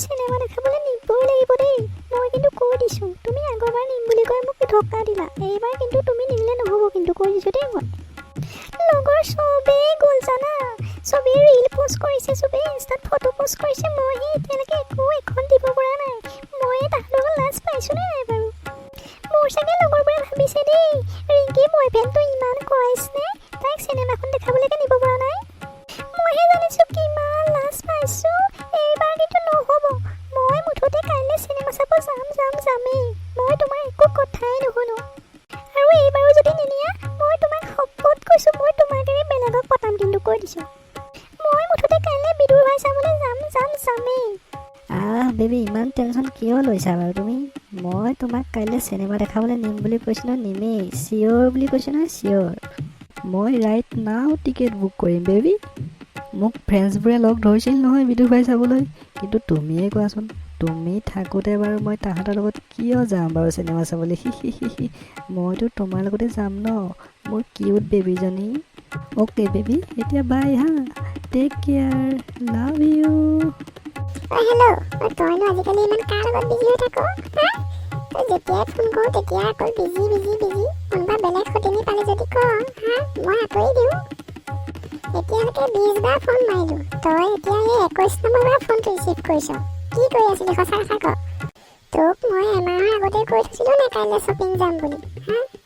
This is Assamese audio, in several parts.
চিনেমা দেখাবলৈ নিবই লাগিব দেই। মই কিন্তু কৈ দিছোঁ, তুমি আগৰবাৰ নিম বুলি কৈ মোক ধক্কা দিলা। এইবাৰ কিন্তু তুমি নিলে নহ'ব, কিন্তু কৈ দিছোঁ দেই মই। লগৰ চবেই গ'ল জানা, চবেই ৰীল পোষ্ট কৰিছে, চবেই ইনষ্টাত ফটো পোষ্ট কৰিছে। মইহে এতিয়ালৈকে একো এখন দিব পৰা নাই। ময়ে তাহাঁতৰ লগত লাজ পাইছোঁ নে নাই বাৰু? মোৰ চাগে লগৰবোৰে ভাবিছে দেই, ৰিংকি বয়ফ্ৰেণ্ডটো ইমান কৰাইছে, তাইক চিনেমাখন দেখাবলৈকে নিব পৰা নাই। মইহে জানিছোঁ কিমান লাজ পাইছোঁ। এইবাৰ কিন্তু নহ'ব। মই মুঠতে কাইলৈ চিনেমা চাব যামেই। মই তোমাৰ একো কথাই নুশুনো। আৰু এইবাৰো যদি নিনিয়া, মই তোমাক শপত কৈছোঁ, মই তোমাৰ দৰে বেলেগক পতাম, কিন্তু কৈ দিছোঁ। মই মুঠতে কাইলৈ বিদুৰভাই চাবলৈ যামেই। বেবী, ইমান টেনশ্যন কিয় লৈছা বাৰু তুমি? মই তোমাক কাইলৈ চিনেমা দেখাবলৈ নিম বুলি কৈছিলোঁ, নিমেই। চিয়'ৰ বুলি কৈছোঁ নহয়, চিয়'ৰ। মই ৰাইট নাও টিকেট বুক কৰিম বেবী। মোক ফ্ৰেণ্ডছবোৰে লগ ধৰিছিল নহয় বিদুৰভাই চাবলৈ, কিন্তু তুমিয়ে কোৱাচোন, তুমি থাকোঁতে বাৰু মই তাহাঁতৰ লগত কিয় যাম বাৰু চিনেমা চাবলৈ? মইতো তোমাৰ লগতে যাম ন, মোৰ কিউট বেবীজনী। অ'কে বেবী, এতিয়া বাই হা, take care, love you. Hello', তইনো আজিকালি ইমান কাৰ লগত বিজি হৈ থাক? তই যেতিয়াই ফোন কৰোঁ তেতিয়া অকল বিজি। কোনোবা বেলেগ সতিনী পালে যদি ক, মই আঁতৰি দিওঁ। এতিয়ালৈকে 20 বাৰ ফোন মাৰিলোঁ, তই এতিয়া এই 21 নম্বৰ বাৰ ফোনটো ৰিচিভ কৰিছ। কি কৰি আছিলি সঁচা কথা ক? তোক মই এমাহৰ আগতে কৈ থৈছিলোঁ নে কাইলৈ শ্বপিং যাম বুলি?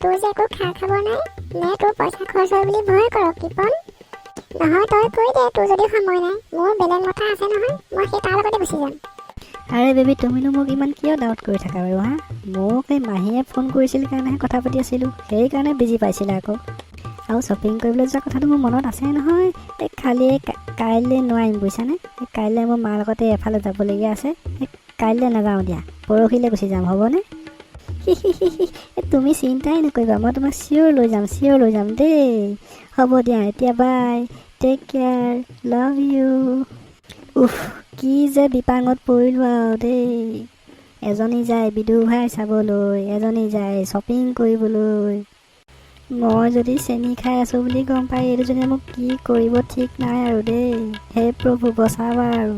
তোৰ যে একো খবৰ নাই নে? তোৰ পইচা খৰচ হয় বুলি ভয় কৰ কৃপন? নহয়, তই কৈ দে, তোৰ যদি সময় নাই। মোৰ বেলেগ মতা আছে নহয়, মই সেই তাৰ লগতে গুচি যাম। আৰে বেবী, তুমিনো মোক ইমান কিয় ডাউট কৰি থাকা বাৰু মোক এই মাহীয়ে ফোন কৰিছিল কাৰণেহে কথা পাতি আছিলোঁ, সেইকাৰণে বিজি পাইছিলে আকৌ। আৰু শ্বপিং কৰিবলৈ যোৱা কথাটো মোৰ মনত আছে নহয়। এই খালি কাইলৈ নোৱাৰিম বুজিছানে? কাইলৈ মোৰ মাৰ লগতে এফালে যাবলগীয়া আছে। কাইলৈ নাযাওঁ দিয়া, পৰহিলৈ গুচি যাম, হ'বনে? তুমি চিন্তাই নকৰিবা, মই তোমাক চিয়'ৰ লৈ যাম দেই। হ'ব দিয়া, এতিয়া বাই, টেক কেয়াৰ, লাভ ইউ। কি যে বিপাঙত পৰিলোঁ আৰু দেই। এজনী যায় বিদুৰভাই চাবলৈ, এজনী যায় শ্বপিং কৰিবলৈ। মই যদি চেনি খাই আছোঁ বুলি গম পাই এইজনীয়ে মোক কি কৰিব ঠিক নাই আৰু দেই। হে প্ৰভু, বচাবা আৰু।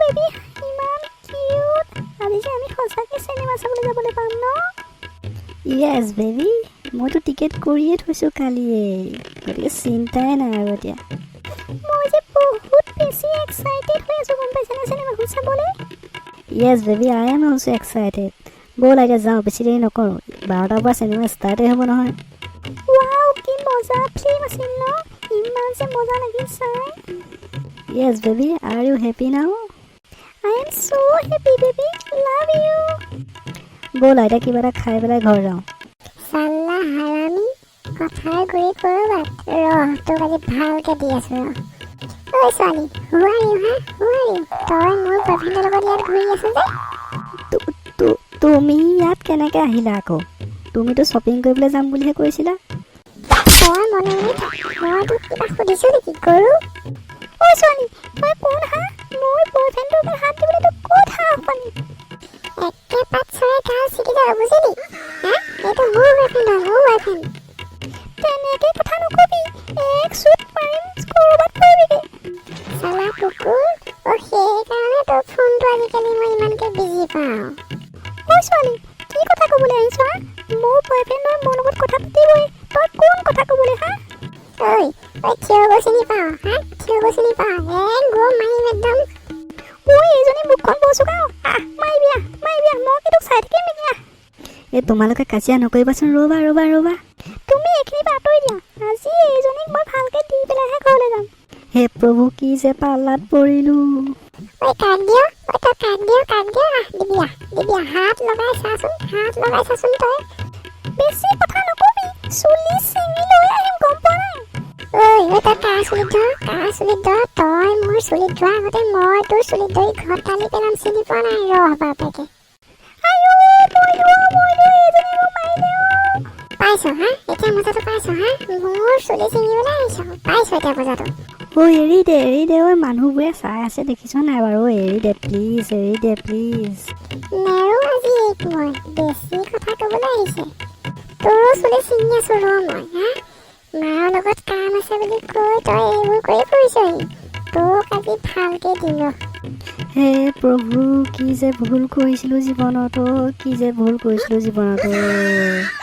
বেবী, ইমান কিউট। আজি যে আমি সঁচাকৈ চিনেমা চাবলৈ যাবলৈ পাম ন? য়েছ বেবী, মইতো টিকেট কৰিয়ে থৈছোঁ কালিয়ে, গতিকে চিন্তাই নাই আৰু এতিয়া। মই যে বহুত বেছি এক্সাইটেড হৈ আছোঁ, গম পাইছানে চিনেমাখন চাবলৈ? Yes baby, I am also' excited. ব'ল এতিয়া যাওঁ, বেছি দেৰি নকৰোঁ। 12টাৰ পৰা চিনেমা ষ্টাৰ্টেই হ'ব নহয়। ৱাও, কি মজা ফিল্ম আছিল ন? ইমান যে মজা লাগিল চাই। Yes baby, are you happy now? I am so' happy baby, love you. ব'ল এতিয়া কিবা এটা খাই পেলাই ঘৰ যাওঁ। চাল্লা হাৰামি, কথাৰ গুৰি কৰবাত। তোক আজি ভালকৈ দি আছোঁ ৰ। ঐ ছোৱালী, হু আৰ ইউ? তই মোৰ বয়ফ্ৰেণ্ডৰ লগত ইয়াত ঘূৰি আছ যে? তুমি ইয়াত কেনেকৈ আহিলা আকৌ? তুমিতো শ্বপিং কৰিবলৈ যাম বুলিহে কৈছিলা। তই মনে মনে থাক, মই তোক কিবা সুধিছোঁ নেকি গৰু? ঐ ছোৱালী, তই কোন মোৰ বয়ফ্ৰেণ্ডটোৰ গাত হাত দিবলৈ তোক ক'ত সাহস পালি? একে পাত চৰাই গাল ছিগি যাব, বুজিলি? এইটো মোৰ বয়ফ্ৰেণ্ড। তেনেকৈ কথা নকবি, এক চুট পাৰিম ক'ৰবাত পৰিবিগৈ। চালা কুকুৰ, সেইকাৰণে তোৰ ফোনটো আজিকালি মই ইমানকৈ বিজি পাওঁ। ঐ ছোৱালী, কি কথা ক'বলৈ আহিছ? মোৰ বয়ফ্ৰেণ্ডৰ মোৰ লগত কথা পাতিবই, তই কোন কথা ক'বলৈ? ঐ থিয়গৈ চিনি পাওঁ? গো মাৰিম একদম। এইজনী মুখখন বচুকাও, মাৰিবি, মই কিন্তু চাই থাকিম নেকি? এই তোমালোকে কাজিয়া নকৰিবাচোন, ৰ'বা। তুমি এইখিনিৰ পৰা আঁতৰি দিয়া। আজি এইজনীক মই ভালকৈ দি পেলাইহে ঘৰলৈ যাম। হে প্ৰভু, কি যে পাল্লাত পৰিলোঁ। কাক দিয়, দিবি, হাত লগাই চাচোন তই। বেছি কথা নকবি, চুলি ছিঙি লৈ আহিম, গম পোৱা নাই? তই কাৰ চুলিত ধৰ, তই মোৰ চুলিত ধোৱাৰ আগতে মই তোৰ চুলিত ধৰি ঘৰত টানি পেলাম, চিনি পোৱা নাই? বাপেকে পাইছ এতিয়া মজাটো পাইছ? মোৰ চুলি ছিঙিবলৈ আহিছ, পাইছ এতিয়া মজাটো? এৰি দে মানুহবোৰে চাই আছে, দেখিছ নাই বাৰু? এৰি দে প্লিজ। নেৰো আজি মই বেছি কথা ক'বলৈ আহিছে। তোৰো চুলি ছিঙি আছো মই। মাৰ লগত কাম আছে বুলি কৈ তই এইবোৰ কৰি ফুৰিছহি। তোক আজি ভালকৈ দিম। হে প্ৰভু, কি যে ভুল কৰিছিলোঁ জীৱনত, কি যে ভুল কৰিছিলোঁ জীৱনত।